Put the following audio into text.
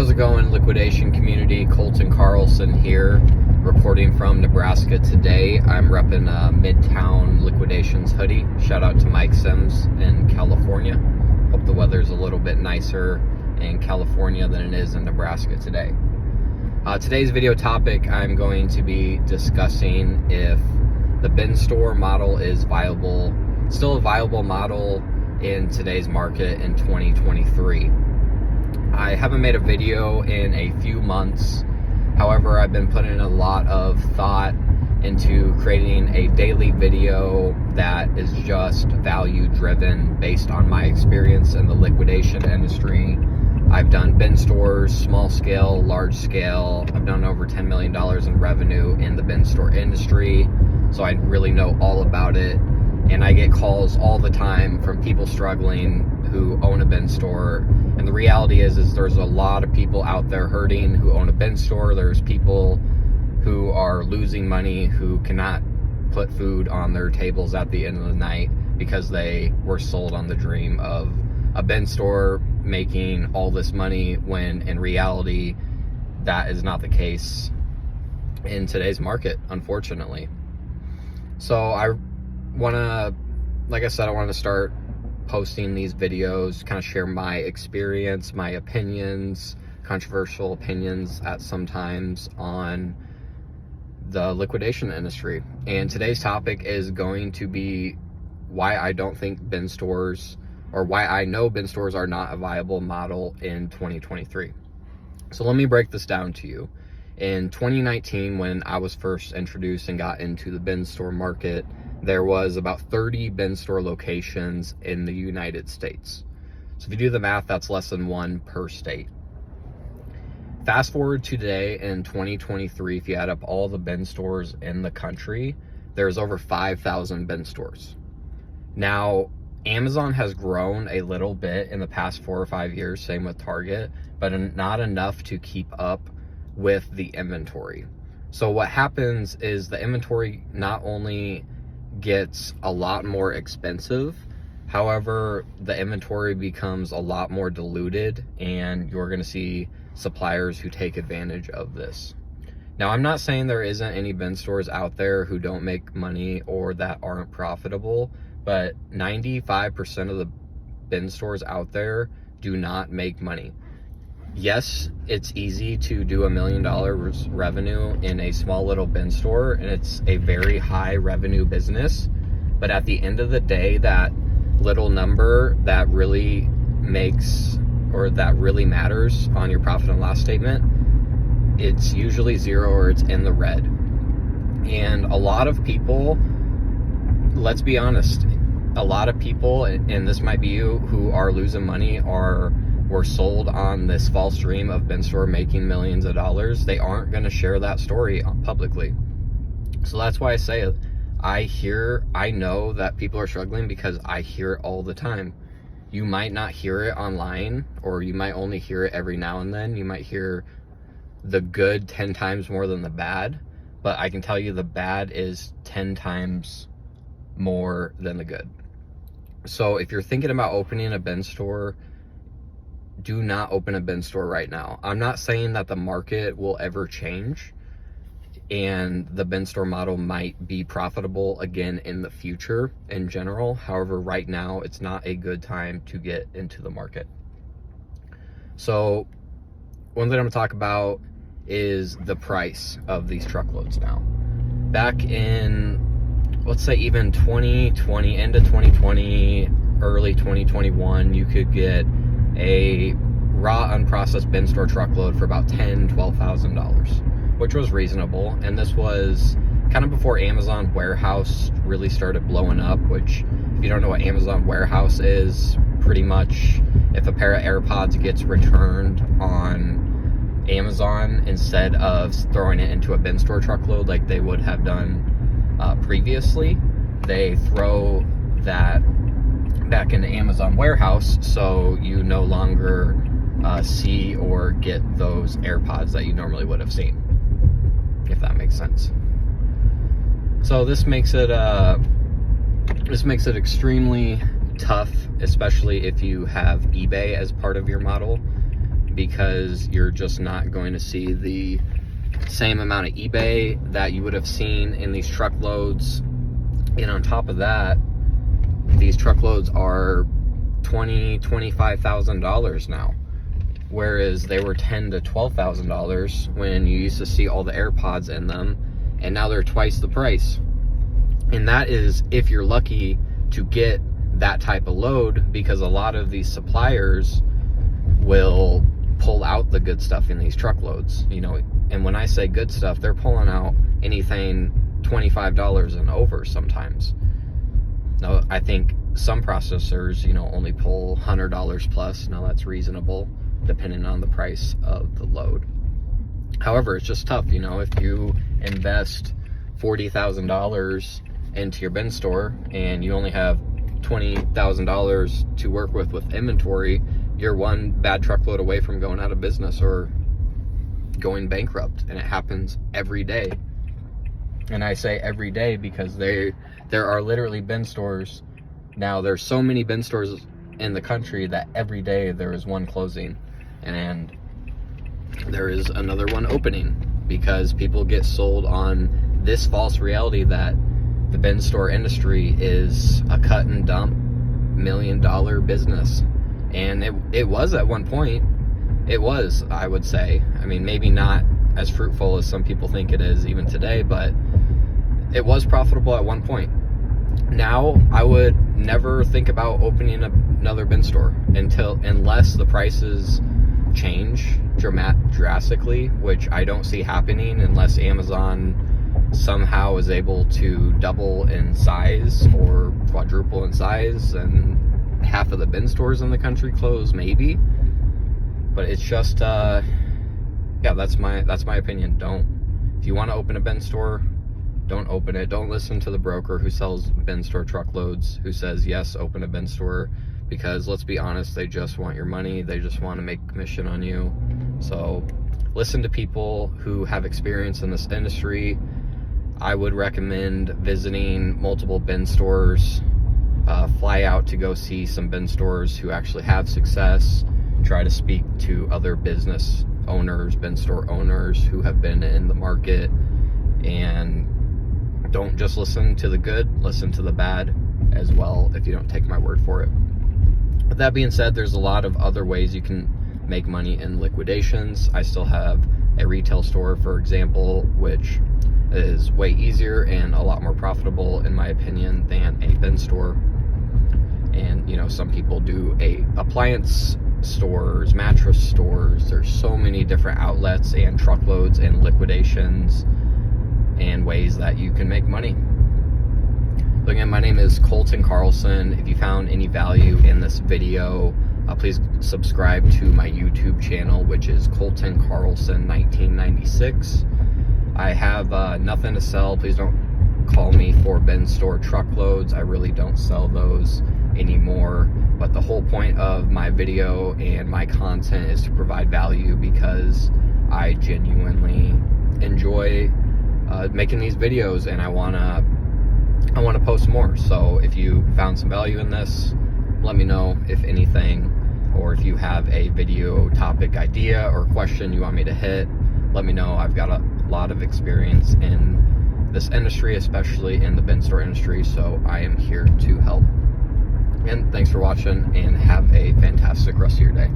How's it going, liquidation community? Colton Carlson here, reporting from Nebraska today. I'm repping Midtown Liquidations hoodie. Shout out to Mike Sims in California. Hope the weather's a little bit nicer in California than it is in Nebraska today. Today's video topic, I'm going to be discussing if the bin store model is viable, still a viable model in today's market in 2023. I haven't made a video in a few months. However, I've been putting a lot of thought into creating a daily video that is just value driven based on my experience in the liquidation industry. I've done bin stores, small scale, large scale. I've done over $10 million in revenue in the bin store industry, so I really know all about it. And I get calls all the time from people struggling who own a bin store. And the reality is there's a lot of people out there hurting who own a bin store. There's people who are losing money, who cannot put food on their tables at the end of the night because they were sold on the dream of a bin store making all this money, when in reality that is not the case in today's market, unfortunately. So I want to start posting these videos, kind of share my experience, my opinions, controversial opinions at sometimes on the liquidation industry. And today's topic is going to be why I don't think bin stores, or why I know bin stores are not a viable model in 2023. So let me break this down to you. In 2019, when I was first introduced and got into the bin store market, there was about 30 bin store locations in the United States. So if you do the math, that's less than one per state. Fast forward to today in 2023, if you add up all the bin stores in the country, there's over 5,000 bin stores. Now, Amazon has grown a little bit in the past 4 or 5 years, same with Target, but not enough to keep up with the inventory. So what happens is the inventory not only gets a lot more expensive, however, the inventory becomes a lot more diluted, and you're going to see suppliers who take advantage of this. Now, I'm not saying there isn't any bin stores out there who don't make money or that aren't profitable, but 95% of the bin stores out there do not make money. Yes, it's easy to do $1 million revenue in a small little bin store, and it's a very high revenue business. But at the end of the day, that little number that really makes, or that really matters on your profit and loss statement, it's usually zero or it's in the red. And a lot of people, let's be honest, a lot of people, and this might be you, who are losing money were sold on this false dream of bin store making millions of dollars. They aren't going to share that story publicly. So that's why I say it. I know that people are struggling because I hear it all the time. You might not hear it online, or you might only hear it every now and then. You might hear the good 10 times more than the bad, but I can tell you the bad is 10 times more than the good. So if you're thinking about opening a bin store, do not open a bin store right now. I'm not saying that the market will ever change and the bin store model might be profitable again in the future in general. However, right now it's not a good time to get into the market. So one thing I'm gonna talk about is the price of these truckloads now. Back in, let's say even 2020, end of 2020, early 2021, you could get a raw unprocessed bin store truckload for about $10,000-$12,000, which was reasonable. And this was kind of before Amazon Warehouse really started blowing up, which, if you don't know what Amazon Warehouse is, pretty much if a pair of AirPods gets returned on Amazon, instead of throwing it into a bin store truckload like they would have done previously, they throw that back into Amazon Warehouse, so you no longer see or get those AirPods that you normally would have seen, if that makes sense. So this makes it extremely tough, especially if you have eBay as part of your model, because you're just not going to see the same amount of eBay that you would have seen in these truckloads. And on top of that, these truckloads are $20,000-$25,000 now, whereas they were $10,000 to $12,000 when you used to see all the AirPods in them, and now they're twice the price. And that is if you're lucky to get that type of load, because a lot of these suppliers will pull out the good stuff in these truckloads, you know. And when I say good stuff, they're pulling out anything $25 and over sometimes. Now, I think some processors, you know, only pull $100 plus. Now, that's reasonable depending on the price of the load. However, it's just tough, you know, if you invest $40,000 into your bin store and you only have $20,000 to work with inventory, you're one bad truckload away from going out of business or going bankrupt. And it happens every day. And I say every day because there are literally bin stores. Now, there's so many bin stores in the country that every day there is one closing and there is another one opening, because people get sold on this false reality that the bin store industry is a cut and dump $1 million business. And it was at one point. It was, I would say. I mean, maybe not as fruitful as some people think it is even today, but it was profitable at one point. Now, I would never think about opening another bin store unless the prices change drastically, which I don't see happening unless Amazon somehow is able to double in size or quadruple in size and half of the bin stores in the country close, maybe. But it's just yeah, that's my opinion. If you want to open a bin store, don't open it. Don't listen to the broker who sells bin store truckloads who says, yes, open a bin store, because let's be honest, they just want your money. They just want to make commission on you. So listen to people who have experience in this industry. I would recommend visiting multiple bin stores. Fly out to go see some bin stores who actually have success. Try to speak to other business owners, bin store owners who have been in the market, and don't just listen to the good, listen to the bad as well, if you don't take my word for it. With that being said, there's a lot of other ways you can make money in liquidations. I still have a retail store, for example, which is way easier and a lot more profitable, in my opinion, than a bin store. And, you know, some people do appliance stores, mattress stores. There's so many different outlets and truckloads and liquidations and ways that you can make money. So again, my name is Colton Carlson. If you found any value in this video, please subscribe to my YouTube channel, which is Colton Carlson 1996. I have nothing to sell. Please don't call me for bin store truckloads. I really don't sell those anymore. But the whole point of my video and my content is to provide value, because I genuinely enjoy making these videos, and I want to post more. So if you found some value in this, let me know, if anything, or if you have a video topic idea or question you want me to hit, let me know. I've got a lot of experience in this industry, especially in the bin store industry, so I am here to help. And thanks for watching, and have a fantastic rest of your day.